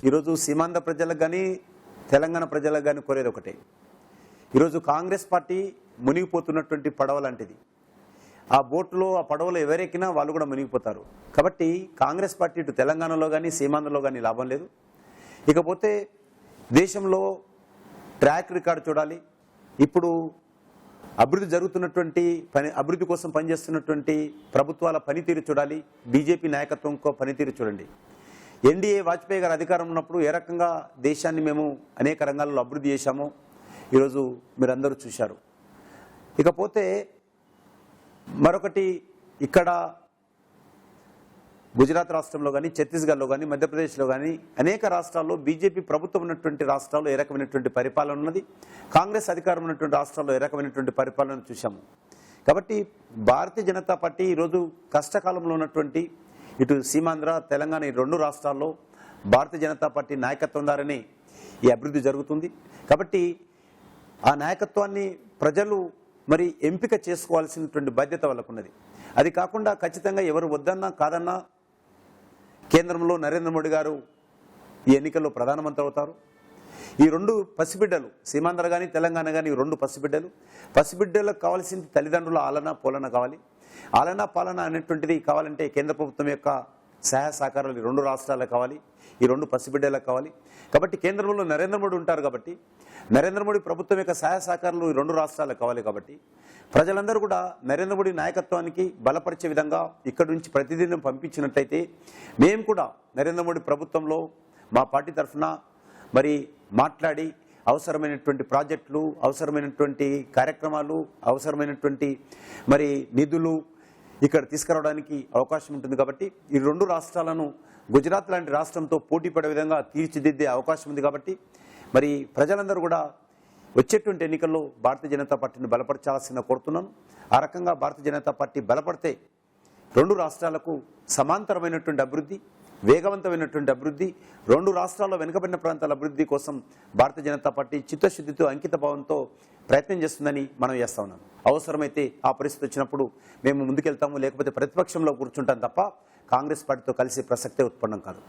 ఈరోజు సీమాంధ్ర ప్రజలకు కానీ తెలంగాణ ప్రజలకు కానీ కోరేది ఒకటే. ఈరోజు కాంగ్రెస్ పార్టీ మునిగిపోతున్నటువంటి పడవ లాంటిది. ఆ బోట్లో ఆ పడవలో ఎవరెక్కినా వాళ్ళు కూడా మునిగిపోతారు. కాబట్టి కాంగ్రెస్ పార్టీ ఇటు తెలంగాణలో కానీ సీమాంధ్రలో కానీ లాభం లేదు. ఇకపోతే దేశంలో ట్రాక్ రికార్డు చూడాలి. ఇప్పుడు అభివృద్ధి జరుగుతున్నటువంటి అభివృద్ధి కోసం పనిచేస్తున్నటువంటి ప్రభుత్వాల పనితీరు చూడాలి. బీజేపీ నాయకత్వం పనితీరు చూడండి. ఎన్డీఏ వాజ్పేయి గారు అధికారం ఉన్నప్పుడు ఏ రకంగా దేశాన్ని మేము అనేక రంగాల్లో అభివృద్ధి చేశామో ఈరోజు మీరందరూ చూశారు. ఇకపోతే మరొకటి, ఇక్కడ గుజరాత్ రాష్ట్రంలో కానీ ఛత్తీస్గఢ్లో కానీ మధ్యప్రదేశ్లో కానీ అనేక రాష్ట్రాల్లో బీజేపీ ప్రభుత్వం ఉన్నటువంటి రాష్ట్రాల్లో ఏ రకమైనటువంటి పరిపాలన ఉన్నది, కాంగ్రెస్ అధికారం ఉన్నటువంటి రాష్ట్రాల్లో ఏ రకమైనటువంటి పరిపాలన చూశాము. కాబట్టి భారతీయ జనతా పార్టీ ఈరోజు కష్టకాలంలో ఉన్నటువంటి ఇటు సీమాంధ్ర తెలంగాణ ఈ రెండు రాష్ట్రాల్లో భారతీయ జనతా పార్టీ నాయకత్వం ద్వారానే ఈ అభివృద్ధి జరుగుతుంది. కాబట్టి ఆ నాయకత్వాన్ని ప్రజలు మరి ఎంపిక చేసుకోవాల్సినటువంటి బాధ్యత వాళ్ళకు ఉన్నది. అది కాకుండా ఖచ్చితంగా ఎవరు వద్దన్నా కాదన్నా కేంద్రంలో నరేంద్ర మోడీ గారు ఈ ఎన్నికల్లో ప్రధానమంత్రి అవుతారు. ఈ రెండు పసిబిడ్డలు, సీమాంధ్ర కానీ తెలంగాణ కానీ ఈ రెండు పసిబిడ్డలకు కావాల్సింది తల్లిదండ్రుల ఆలన పోలన కావాలి. ఆలన పాలన అనేటువంటిది కావాలంటే కేంద్ర ప్రభుత్వం యొక్క సహాయ సహకారాలు ఈ రెండు రాష్ట్రాలకు కావాలి, ఈ రెండు పసిబిడ్డలకు కావాలి. కాబట్టి కేంద్రంలో నరేంద్ర మోడీ ఉంటారు కాబట్టి నరేంద్ర మోడీ ప్రభుత్వం యొక్క సహాయ సహకారాలు ఈ రెండు రాష్ట్రాలకు కావాలి. కాబట్టి ప్రజలందరూ కూడా నరేంద్ర మోడీ నాయకత్వానికి బలపరిచే విధంగా ఇక్కడి నుంచి ప్రతిదినం పంపించినట్లయితే మేము కూడా నరేంద్ర మోడీ ప్రభుత్వంలో మా పార్టీ తరఫున మరి మాట్లాడి అవసరమైనటువంటి ప్రాజెక్టులు, అవసరమైనటువంటి కార్యక్రమాలు, అవసరమైనటువంటి మరి నిధులు ఇక్కడ తీసుకురావడానికి అవకాశం ఉంటుంది. కాబట్టి ఈ రెండు రాష్ట్రాలను గుజరాత్ లాంటి రాష్ట్రంతో పోటీ పడే విధంగా తీర్చిదిద్దే అవకాశం ఉంది. కాబట్టి మరి ప్రజలందరూ కూడా వచ్చేటువంటి ఎన్నికల్లో భారతీయ జనతా పార్టీని బలపరచాల్సిన కోరుతున్నాను. ఆ రకంగా భారతీయ జనతా పార్టీ బలపడితే రెండు రాష్ట్రాలకు సమాంతరమైనటువంటి అభివృద్ధి, వేగవంతమైనటువంటి అభివృద్ధి, రెండు రాష్ట్రాల్లో వెనుకబడిన ప్రాంతాల అభివృద్ధి కోసం భారతీయ జనతా పార్టీ చిత్తశుద్ధితో అంకిత భావంతో ప్రయత్నం చేస్తుందని మనం చేస్తా ఉన్నాం. అవసరమైతే ఆ పరిస్థితి వచ్చినప్పుడు మేము ముందుకెళ్తాము, లేకపోతే ప్రతిపక్షంలో కూర్చుంటాం తప్ప కాంగ్రెస్ పార్టీతో కలిసి ప్రసక్తే ఉత్పన్నం కాదు.